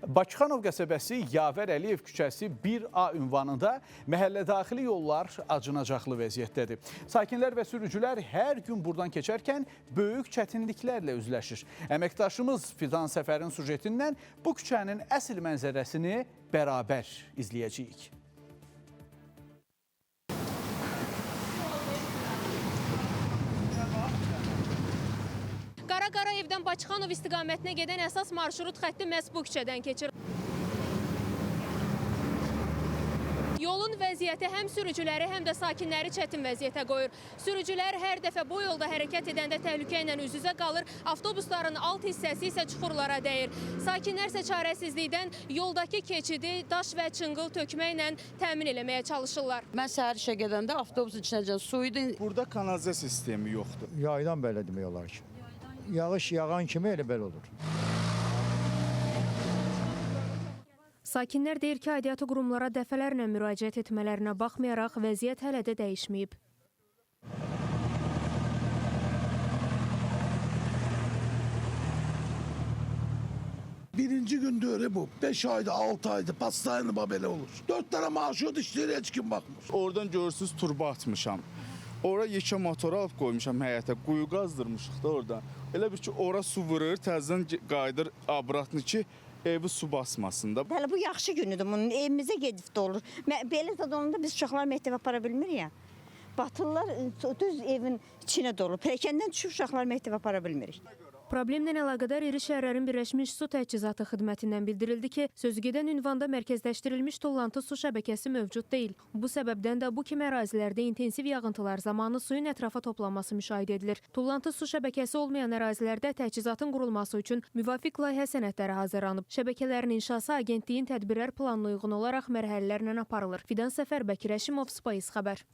Bakıxanov qəsəbəsi Yavər Əliyev küçəsi 1A ünvanında məhəllədaxili yollar acınacaqlı vəziyyətdədir. Sakinlər və sürücülər hər gün buradan keçərkən böyük çətinliklərlə üzləşir. Əməkdaşımız Fidan Səfərin sujetindən bu küçənin əsl mənzərəsini bərabər izləyəcəyik. Qara-Qarayevdən Bakıxanov istiqamətinə gedən əsas marşrut xətti məhz bu küçədən keçir. Yolun vəziyyəti həm sürücüləri, həm də sakinləri çətin vəziyyətə qoyur. Sürücülər hər dəfə bu yolda hərəkət edəndə təhlükə ilə üz-üzə qalır, avtobusların alt hissəsi isə çuxurlara dəyir. Sakinlər isə çarəsizlikdən yoldakı keçidi daş və çınqıl tökməklə təmin eləməyə çalışırlar. Mən səhər işə gedəndə avtobusun içinəcən su idi. Burada kanalizasiya sistemi yoxdur. Yaydan belə demək olar ki. Yağış yağan kimi elə belə olur. Sakinlər deyir ki, aidiyyatı qurumlara dəfələrlə müraciət etmələrinə baxmayaraq vəziyyət hələ də dəyişməyib. Birinci gün döre bu. 5 ayda, 6 ayda pastayını belə olur. 4 tane maaşı yok, işlere hiç kim bakmır. Oradan görürsünüz turba atmışam. Ora yekə motoru alıb qoymuşam həyətə. Quyu qazdırmışıq da oradan. Elə bir ki, ora su vurur, təzədən qayıdır abratını ki, evi su basmasın da. Hələ bu yaxşı günüdür, bunun evimizə gedib də olur. Belə zad olanda biz uşaqlar məktəbə apara bilmirik ya. Batırlar düz evin içinə dolu. Pilləkəndən düşüb uşaqlar məktəbə apara bilmirik. Problemlə əlaqədar İri Şəhərlərin Birləşmiş Su Təchizatı xidmətindən bildirildi ki, sözügedən ünvanda mərkəzləşdirilmiş tullantı su şəbəkəsi mövcud deyil. Bu səbəbdən də bu kimi ərazilərdə intensiv yağıntılar zamanı suyun ətrafa toplanması müşahidə edilir. Tullantı su şəbəkəsi olmayan ərazilərdə təchizatın qurulması üçün müvafiq layihə sənədləri hazırlanıb. Şəbəkələrin inşası agentliyin tədbirlər planına uyğun olaraq mərhələlərlə aparılır. Fidan Səfər, Bəkir Həşimov, Spice xəbər.